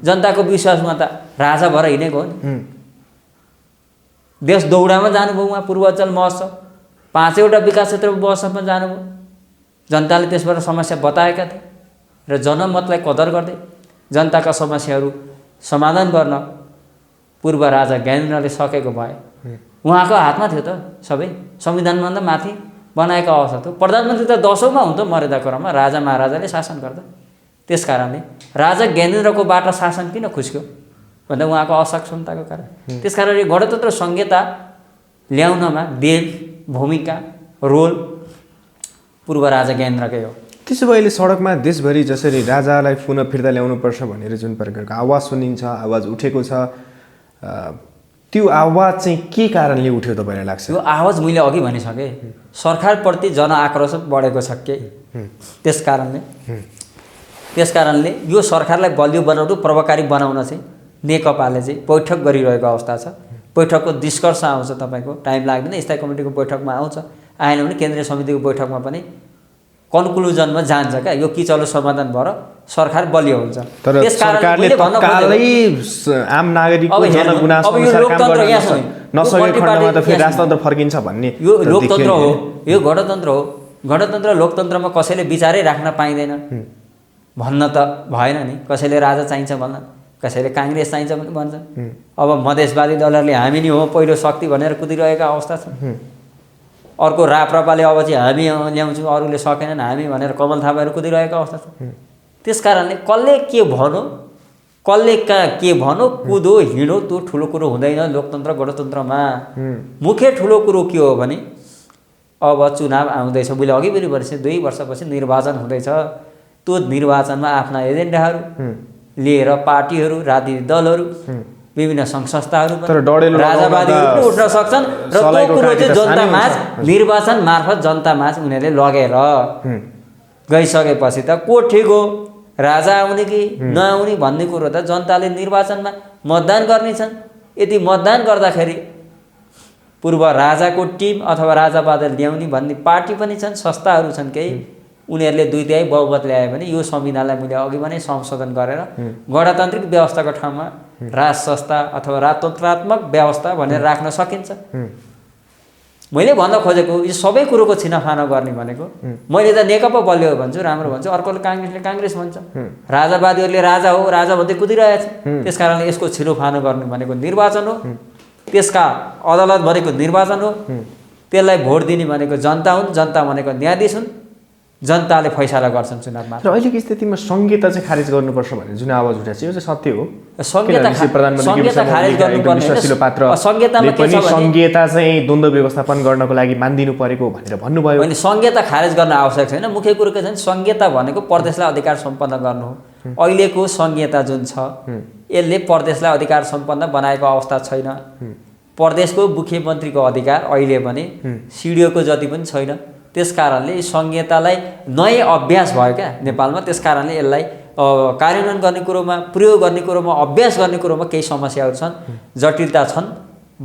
जनताको विश्वासमा त राजा भएर हिँडेको हो नि। देश दौडामा जानुभयो उहाँ, पूर्वाञ्चल महोत्सव 5वटा विकास क्षेत्र महोत्सवमा जानुभयो। जनताले त्यसबाट समस्या बताएका थिए र जनमतलाई कदर गर्दै जनताका समस्याहरू समाधान गर्न पूर्व राजा ज्ञानेन्द्रले सकेको भए उहाँको हातमा थियो त सबै। संविधानभन्दा माथि बनाएको अवस्था थियो। प्रधानमन्त्री त 10औँमा हुन्थ्यो मर्यादा क्रममा, राजा महाराजाले शासन गर्दा। त्यस कारणले राजा ज्ञानेन्द्रको बाट शासन किन खुस्क्यो भन्दा उहाँको असक्षमताको कारण। त्यस कारण यो गणतन्त्र संहिता ल्याउनमा देन, भूमिका, रोल पूर्व राजा ज्ञानेन्द्रकै हो। त्यसो भए अहिले सडकमा देशभरि जसरी राजालाई पुनः फिर्ता ल्याउनुपर्छ भनेर जुन प्रकारको आवाज सुनिन्छ, आवाज उठेको छ, त्यो आवाज चाहिँ के कारणले उठ्यो तपाईँलाई लाग्छ? यो आवाज मैले अघि भनिसकेँ, सरकारप्रति जनआक्रोश बढेको छ के। त्यस कारणले यो सरकारलाई बलियो बनाउनु, प्रभावकारी बनाउन चाहिँ नेकपाले चाहिँ बैठक गरिरहेको अवस्था छ। बैठकको निष्कर्ष आउँछ, तपाईँको टाइम लाग्दैन। स्थायी कमिटीको बैठकमा आउँछ, आएन भने केन्द्रीय समितिको बैठकमा पनि कन्क्लुजनमा जान्छ क्या। यो किचलो समाधान भएर सरकार बलियो हुन्छ। तर सरकारले तत्कालै आम नागरिकको जनगुनासो अनुसार काम गर्न नसकेको खण्डमा त फेरि राजतन्त्र फर्किन्छ भन्ने यो लोकतन्त्र हो, यो गणतन्त्र हो। गणतन्त्र लोकतन्त्रमा कसैले विचारै राख्न पाइँदैन भन्न त भएन नि। कसैले राजा चाहिन्छ भन्न, कसैले काङ्ग्रेस चाहिन्छ पनि भन्छ। अब मधेसवादी दलहरूले हामी नि हो पहिलो शक्ति भनेर कुदिरहेका अवस्था छ। अर्को राप्रपाले अब चाहिँ हामी ल्याउँछौँ, अरूले सकेनन् हामी भनेर कमल थापाहरू कुदिरहेको अवस्था छ। त्यस कारणले कसले के भनौँ, कसले कहाँ के भनौँ, कुदो हिँडो त्यो ठुलो कुरो हुँदैन लोकतन्त्र गणतन्त्रमा। मुख्य ठुलो कुरो के हो भने अब चुनाव आउँदैछ। मैले अघि पनि भनेपछि 2 वर्षपछि निर्वाचन हुँदैछ। त्यो निर्वाचनमा आफ्ना एजेन्डाहरू लिएर पार्टीहरू, राजनीतिक दलहरू, विभिन्न सङ्घ संस्थाहरू, राजावादीहरू पनि उठ्न सक्छन् र त्यो कुरो चाहिँ जनतामाझ निर्वाचन मार्फत जनतामाझ उनीहरूले लगेर गइसकेपछि त को ठिक हो, राजा आउने कि नआउने भन्ने कुरो त जनताले निर्वाचनमा मतदान गर्नेछन्। यदि मतदान गर्दाखेरि पूर्व राजाको टिम अथवा राजा बादल ल्याउने भन्ने पार्टी पनि छन्, संस्थाहरू छन् केही, उनीहरूले 2/3 बहुमत ल्यायो भने यो संविधानलाई मैले अघि भने संशोधन गरेर गणतान्त्रिक व्यवस्थाको ठाउँमा राज संस्था अथवा राजतन्त्रात्मक व्यवस्था भनेर राख्न सकिन्छ। मैले भन्न खोजेको यो सबै कुरोको छिनाफाना गर्ने भनेको, मैले त नेकपा बलियो भन्छु, राम्रो भन्छु, अर्कोले काङ्ग्रेसले काङ्ग्रेस भन्छ, राजावादीहरूले राजा हो राजा भन्दै कुदिरहेछ। त्यस कारणले यसको छिनोफानो गर्ने भनेको निर्वाचन हो, त्यसका अदालत भनेको निर्वाचन हो, त्यसलाई भोट दिने भनेको जनता हुन्, जनता भनेको न्यायाधीश हुन्, जनताले फैसला गर्छन् चुनावमा। र अहिलेको स्थितिमा संहिता चाहिँ खारेज गर्नुपर्छ भन्ने जुन आवाज उठेको छ यो चाहिँ सत्य हो? संहिता खारेज गर्नुपर्ने विश्वासिलो पात्र संहितामा के छ भने संहिता चाहिँ द्वन्द्व व्यवस्थापन गर्नको लागि मानिदिनु परेको भनेर भन्नुभयो। होइन, संहिता खारेज गर्न आवश्यक छैन। मुख्य कुरो के छ भने संहिता भनेको प्रदेशलाई अधिकार सम्पन्न गर्नु हो। अहिलेको संहिता जुन छ यसले प्रदेशलाई अधिकार सम्पन्न बनाएको अवस्था छैन। प्रदेशको मुख्यमन्त्रीको अधिकार अहिले पनि सिडिओको जति पनि छैन। त्यस कारणले संहितालाई नयाँ अभ्यास भयो क्या नेपालमा। त्यस कारणले यसलाई कार्यान्वयन गर्ने कुरोमा, प्रयोग गर्ने कुरोमा, अभ्यास गर्ने कुरोमा केही समस्याहरू छन्, जटिलता छन्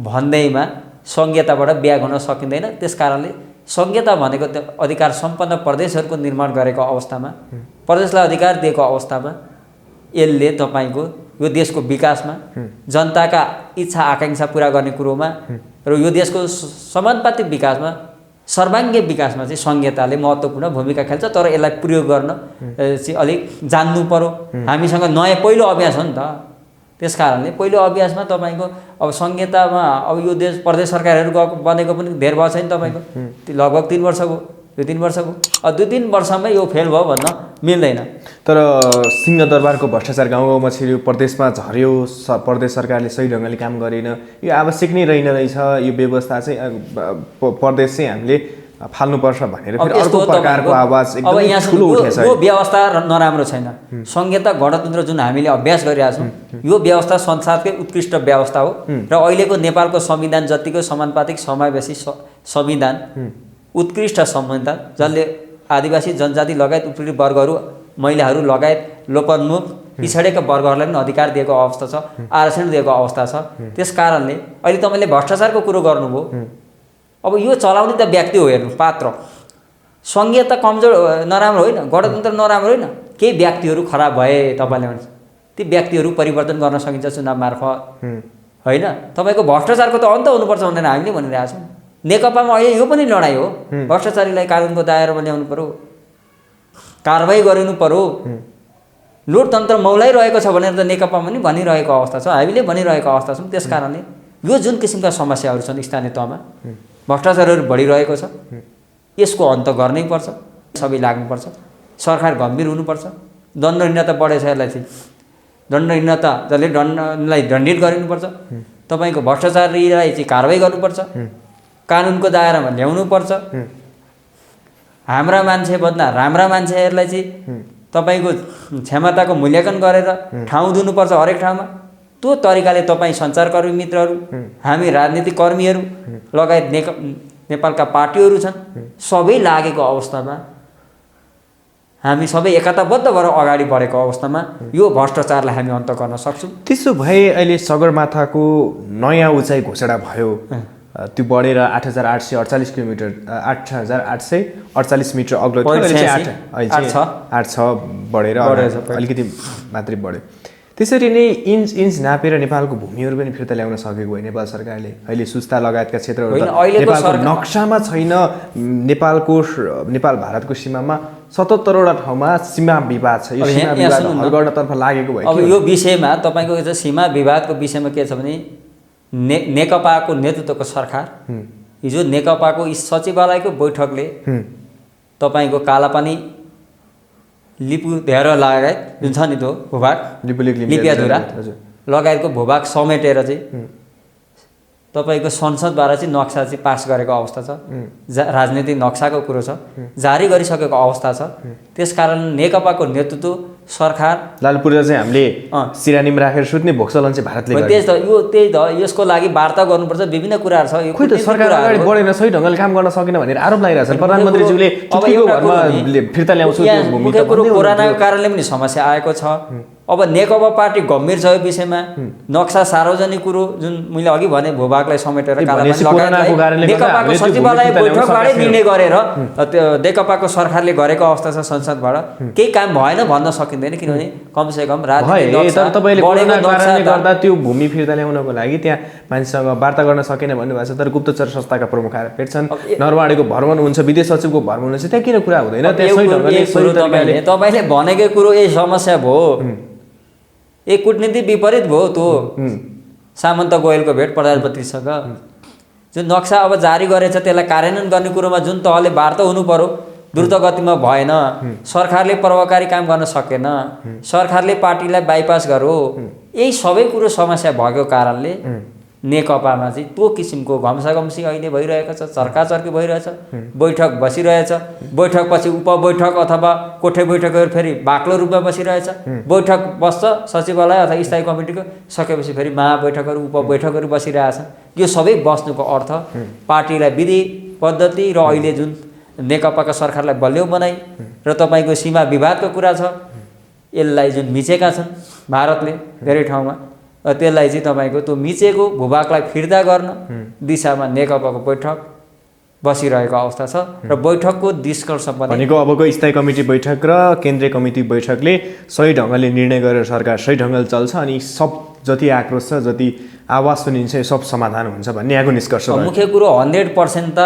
भन्दैमा संहिताबाट ब्याग हुन सकिँदैन। त्यस कारणले संहिता भनेको अधिकार सम्पन्न प्रदेशहरूको निर्माण गरेको अवस्थामा, प्रदेशलाई अधिकार दिएको अवस्थामा यसले तपाईँको यो देशको विकासमा, जनताका इच्छा आकाङ्क्षा पुरा गर्ने कुरोमा र यो देशको समानुपातिक विकासमा, सर्वाङ्गीय विकासमा चाहिँ संहिताले महत्त्वपूर्ण भूमिका खेल्छ। तर यसलाई प्रयोग गर्न चाहिँ अलिक जान्नु पर्यो। हामीसँग नयाँ पहिलो अभ्यास हो नि त। त्यस कारणले पहिलो अभ्यासमा तपाईँको अब संहितामा अब यो देश प्रदेश सरकारहरू बनेको पनि धेर भयो छैन तपाईँको, लगभग 3 वर्षको, यो 3 वर्षको, अब 2-3 वर्षमै यो फेल भयो भन्न मिल्दैन। तर सिंहदरबारको भ्रष्टाचार गाउँ गाउँमा छिर्यो, प्रदेशमा झऱ्यो, प्रदेश सरकारले सही ढङ्गले काम गरेन, यो आवश्यक नै रहेन रहेछ, यो व्यवस्था चाहिँ प्रदेश चाहिँ हामीले फाल्नुपर्छ भनेर फेरि अर्को प्रकारको आवाज एकदमै ठुलो उठेछ। यो व्यवस्था नराम्रो छैन। संहिता गणतन्त्र जुन हामीले अभ्यास गरिरहेका छौँ यो व्यवस्था संसारकै उत्कृष्ट व्यवस्था हो र अहिलेको नेपालको संविधान जतिको समानुपातिक समावेशी संविधान, उत्कृष्ट संविधान जसले आदिवासी जनजाति लगायत उत्पीडित वर्गहरू, महिलाहरू लगायत लोपोन्मुख पिछडेका वर्गहरूलाई पनि अधिकार दिएको अवस्था छ, आरक्षण दिएको अवस्था छ। त्यस कारणले अहिले तपाईँले भ्रष्टाचारको कुरो गर्नुभयो। अब यो चलाउने त व्यक्ति हो, हेर्नु पात्र। संहिता कमजोर नराम्रो होइन, गणतन्त्र नराम्रो होइन, केही व्यक्तिहरू खराब भए तपाईँले भन्छ ती व्यक्तिहरू परिवर्तन गर्न सकिन्छ चुनाव मार्फत, होइन? तपाईँको भ्रष्टाचारको त अन्त हुनुपर्छ भनेर हामीले भनिरहेका छौँ। नेकपामा अहिले यो पनि लडाइँ हो, भ्रष्टाचारीलाई कानुनको दायरामा ल्याउनु पर्यो, कारबाही गरिनु पर्यो। लोकतन्त्र मौलाइरहेको छ भनेर त नेकपा पनि भनिरहेको अवस्था छ, हामीले भनिरहेको अवस्था छौँ। त्यस कारणले यो जुन किसिमका समस्याहरू छन् स्थानीय तहमा, भ्रष्टाचारहरू बढिरहेको छ, यसको अन्त गर्नैपर्छ, सबै लाग्नुपर्छ, सरकार गम्भीर हुनुपर्छ। दण्डहीनता बढेछ, यसलाई चाहिँ दण्डहीनता जसले दण्डलाई दण्डित गरिनुपर्छ। तपाईँको भ्रष्टाचारीलाई चाहिँ कारबाही गर्नुपर्छ, कानुनको दायरामा ल्याउनुपर्छ। हाम्रा मान्छेभन्दा राम्रा मान्छेहरूलाई चाहिँ तपाईँको क्षमताको मूल्याङ्कन गरेर ठाउँ दिनुपर्छ हरेक ठाउँमा। त्यो तरिकाले तपाईँ सञ्चारकर्मी मित्रहरू, हामी राजनीतिक कर्मीहरू लगायत नेपालका पार्टीहरू छन्, सबै लागेको अवस्थामा, हामी सबै एकताबद्ध भएर अगाडि बढेको अवस्थामा यो भ्रष्टाचारलाई हामी अन्त गर्न सक्छौँ। त्यसो भए अहिले सगरमाथाको नयाँ उचाइ घोषणा भयो, त्यो बढेर 8,848 किलोमिटर, 8,848 मिटर अग्लो थियो, अहिले चाहिँ 8.6 बढेर अलिकति मात्रै बढ्यो। त्यसरी नै इन्च नापेर नेपालको भूमिहरू पनि फिर्ता ल्याउन सकेको हो नेपाल सरकारले। अहिले सुस्ता लगायतका क्षेत्रहरू नेपालको नक्सामा छैन। नेपाल भारतको सीमामा 77वटा ठाउँमा सीमा विवाद छ। यो सीमा विवाद हल गर्नतर्फ लागेको भयो। अब यो विषयमा तपाईँको सीमा विवादको विषयमा के छ भने नेकपाको नेतृत्वको सरकार, हिजो नेकपाको सचिवालयको बैठकले तपाईँको कालापानी लिपुधेरा लगायत जुन छ नि त्यो भूभाग लिपियाधुरा लगायतको भूभाग समेटेर चाहिँ तपाईँको संसदबाट चाहिँ नक्सा चाहिँ पास गरेको अवस्था छ। राजनीतिक नक्साको कुरो छ, जारी गरिसकेको अवस्था छ। त्यसकारण नेकपाको नेतृत्व सरकार लालपुर्जा चाहिँ हामीले अँ। सिरानीमा राखेर सुत्ने भोक चलन चाहिँ भारतले हो, गर्यो। त्यही त यसको लागि वार्ता गर्नुपर्छ, विभिन्न कुराहरू छ। यो खोइ त कूटनीतिक सरकार कुराहरू अगाडि हो। बढेन, सही ढङ्गले काम गर्न सकेन भनेर आरोप लगाइरहेछ। प्रधानमन्त्रीज्यूले अब चुकीको एउटा घरमा कुरो फिर्ता ल्याउँछु त्यो यहाँ भूमि मुख्य त कुरो भन्दै कोरोनाको हुनुहुन्थ्यो। कारणले पनि समस्या आएको छ। अब नेकपा पार्टी गम्भीर छ यो विषयमा। नक्सा सार्वजनिक कुरो जुन मैले अघि भने भूभागलाई समेटेर त्यो कालापानी भनेपछि कोरोनाको लगायतलाई कारणले गर्दा नेकपाको हामीले त्यो सचिवालय भूमि फिर्ता ल्याउन बैठकबाटै सकेका निर्णय गरेर त्यो नेकपाको सरकारले गरेको अवस्था छ संसदबाट केही काम भएन भन्न सकिँदैन, किनभने कमसेकम भए तर तपाईँले कोरोना बढेको कारणले नक्सा गर्दा त्यो भूमि फिर्ता ल्याउनको लागि त्यहाँ मान्छेसँग वार्ता गर्न सकेन भन्नुभएको छ। तर गुप्तचर संस्थाका प्रमुख आरोपित छन्, नरवाडेको भ्रमण हुन्छ, विदेश सचिवको भ्रमण हुन्छ, त्यहाँ किन कुरा हुँदैन? त्यहाँ सही ढङ्गले सही तरिकाले तपाईँले भनेकै कुरो यही समस्या भयो। एक कूटनीति विपरीत भयो त्यो सामन्त गोयलको भेट प्रधानमन्त्रीसँग। जुन नक्सा अब जारी गरेछ त्यसलाई कार्यान्वयन गर्ने कुरोमा जुन तहले वार्ता हुनु पर्यो द्रुत गतिमा भएन। सरकारले प्रभावकारी काम गर्न सकेन, सरकारले पार्टीलाई बाइपास गर्यो। यही सबै कुरो समस्या भएको कारणले नेकपामा चाहिँ त्यो किसिमको घम्साघम्सी अहिले भइरहेको छ, चर्काचर्की भइरहेछ, बैठक बसिरहेछ, बैठकपछि उपबैठक अथवा कोठे बैठकहरू फेरि बाक्लो रूपमा बसिरहेछ। बैठक बस्छ सचिवालय अथवा स्थायी कमिटीको, सकेपछि फेरि महाबैठकहरू उपबैठकहरू बसिरहेछन्। यो सबै बस्नुको अर्थ पार्टीलाई विधि पद्धति र अहिले जुन नेकपाका सरकारलाई बलियो बनाई र तपाईँको सीमा विवादको कुरा छ यसलाई जुन मिचेका छन् भारतले धेरै ठाउँमा, त्यसलाई चाहिँ तपाईँको त्यो मिचेको भूभागलाई फिर्ता गर्न दिशामा नेकपाको बैठक बसिरहेको अवस्था छ र बैठकको निष्कर्ष पनि भनेको अबको स्थायी कमिटी बैठक र केन्द्रीय कमिटी बैठकले सही ढङ्गले निर्णय गरेर सरकार सही ढङ्गले चल्छ अनि सब जति आक्रोश छ, जति आवाज सुनिन्छ, यो सब समाधान हुन्छ भन्ने यहाँको निष्कर्ष भयो। मुख्य कुरो 100% त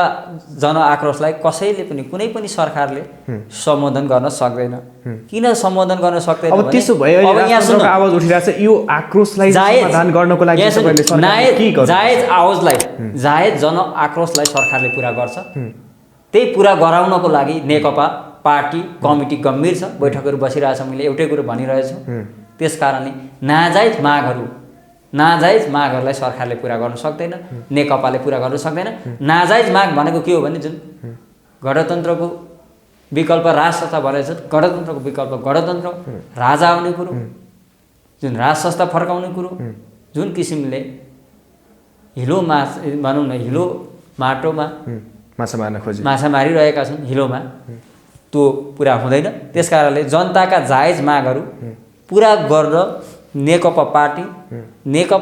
जनआक्रोशलाई कसैले पनि कुनै पनि सरकारले सम्बोधन गर्न सक्दैन। किन सम्बोधन गर्न सक्दैन अब त्यसो भए अब यहाँ राष्ट्रको आवाज उठिरहेछ, यो आक्रोशलाई समाधान गर्नको लागि तपाईले सरकारले के गर्नु? जायज आवाजलाई जायज जनआक्रोशलाई सरकारले पुरा गर्छ। त्यही पुरा गराउनको लागि नेकपा पार्टी कमिटी गम्भीर छ, बैठकहरू बसिरहेछ। मैले एउटै कुरो भनिरहेछु, त्यसकारणले नाजायज मागहरूलाई सरकारले पुरा गर्न सक्दैन, नेकपाले पुरा गर्न सक्दैन। नाजायज माग भनेको के हो भने जुन गणतन्त्रको विकल्प राज संस्था भनेको छ, गणतन्त्रको विकल्प गणतन्त्र राजा आउने कुरो, जुन राज संस्था फर्काउने कुरो, जुन किसिमले हिलो भनौँ न हिलो माटोमा माछा मारिरहेका छन् हिलोमा, त्यो पुरा हुँदैन। त्यसकारणले जनताका जायज मागहरू पुरा गर्न नेकपा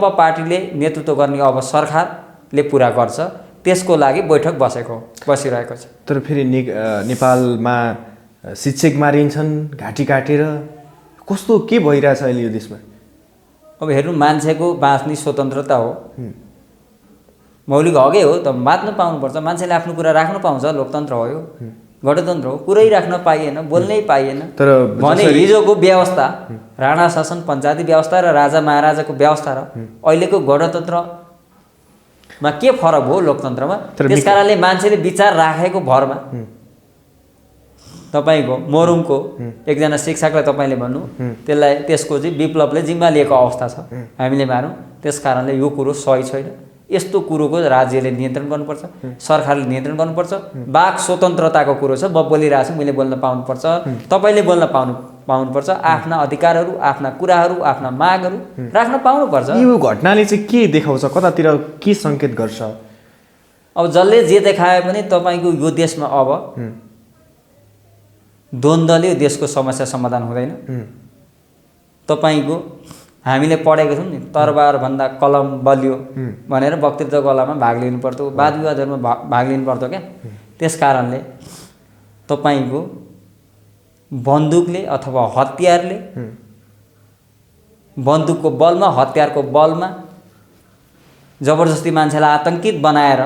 पार्टीले नेतृत्व गर्ने अब सरकारले पुरा गर्छ। त्यसको लागि बैठक बसिरहेको छ। तर फेरि नेपालमा शिक्षक मारिन्छन् घाँटी काटेर, कस्तो के भइरहेछ अहिले यो देशमा? अब हेर्नु, मान्छेको बाँच्ने स्वतन्त्रता हो, मौलिक हकै हो, त बाँच्नु पाउनुपर्छ। मान्छेले आफ्नो कुरा राख्नु पाउँछ, लोकतन्त्र हो यो, गणतन्त्र हो। कुरै राख्न पाइएन, बोल्नै पाइएन तर भने हिजोको व्यवस्था राणा शासन पञ्चायती व्यवस्था र राजा महाराजाको व्यवस्था र अहिलेको गणतन्त्रमा के फरक हो लोकतन्त्रमा? त्यसकारणले मान्छेले विचार राखेको भरमा तपाईँको मोरुङको एकजना शिक्षकलाई तपाईँले भन्नु त्यसको चाहिँ विप्लवले जिम्मा लिएको अवस्था छ, हामीले मानौँ। त्यसकारणले यो कुरो सही छैन। यस्तो कुरोको राज्यले नियन्त्रण गर्नुपर्छ, सरकारले नियन्त्रण गर्नुपर्छ। वाक स्वतन्त्रताको कुरो छ, म बोलिरहेको छु, मैले बोल्न पाउनुपर्छ, तपाईँले बोल्न पाउनुपर्छ। आफ्ना अधिकारहरू, आफ्ना कुराहरू, आफ्ना मागहरू राख्न पाउनुपर्छ। यो घटनाले चाहिँ के देखाउँछ, कतातिर के सङ्केत गर्छ? अब जसले जे देखाए पनि तपाईँको यो देशमा अब द्वन्द्वले देशको समस्या समाधान हुँदैन। तपाईँको हामीले पढेको छौँ नि, तरबारभन्दा कलम बलियो भनेर वक्तृत्व कलामा भाग लिनु पर्थ्यो, वाद विवादहरूमा भाग लिनु पर्थ्यो क्या। त्यस कारणले तपाईँको बन्दुकले अथवा हतियारले, बन्दुकको बलमा हतियारको बलमा जबरजस्ती मान्छेलाई आतङ्कित बनाएर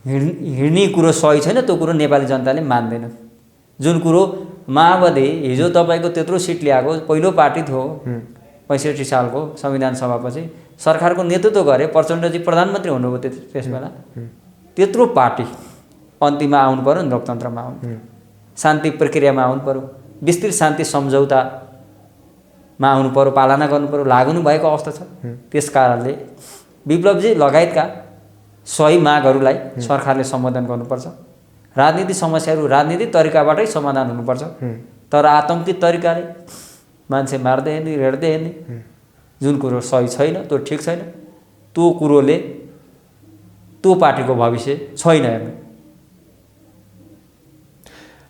हिँड्ने कुरो सही छैन। त्यो कुरो नेपाली जनताले मान्दैन। जुन कुरो माओवादी हिजो तपाईँको त्यत्रो सिट ल्याएको पहिलो पार्टी थियो, 65 सालको संविधान सभापछि सरकारको नेतृत्व गरे, प्रचण्डजी प्रधानमन्त्री हुनुभयो त्यस बेला। त्यत्रो पार्टी अन्तिममा आउनु पर्यो नि, लोकतन्त्रमा आउनु, शान्ति प्रक्रियामा आउनु पर्यो, विस्तृत शान्ति सम्झौतामा आउनु पर्यो, पालना गर्नु पर्यो, लाग्नु भएको अवस्था छ। त्यस कारणले विप्लवजी लगायतका सही मागहरूलाई सरकारले सम्बोधन गर्नुपर्छ। राजनीतिक समस्याहरू राजनीतिक तरिकाबाटै समाधान हुनुपर्छ। तर आतङ्कित तरिकाले मान्छे मार्दै हिँड्ने रेड्दै हिँड्ने जुन कुरो सही छैन, त्यो ठिक छैन, त्यो कुरोले त्यो पार्टीको भविष्य छैन हेर्नु।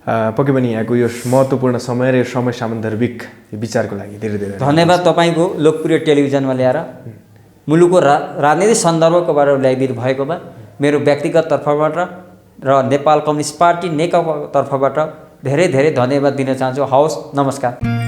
पक्कै पनि यहाँको यो महत्त्वपूर्ण समय र यो समय सान्दर्भिक विचारको लागि धेरै धेरै धन्यवाद तपाईँको लोकप्रिय टेलिभिजनमा ल्याएर मुलुकको राजनीतिक सन्दर्भकोबाट ल्याइदिनु भएकोमा मेरो व्यक्तिगत तर्फबाट र नेपाल कम्युनिस्ट पार्टी नेकपाको तर्फबाट धेरै धेरै धन्यवाद दिन चाहन्छु। हवस्, नमस्कार।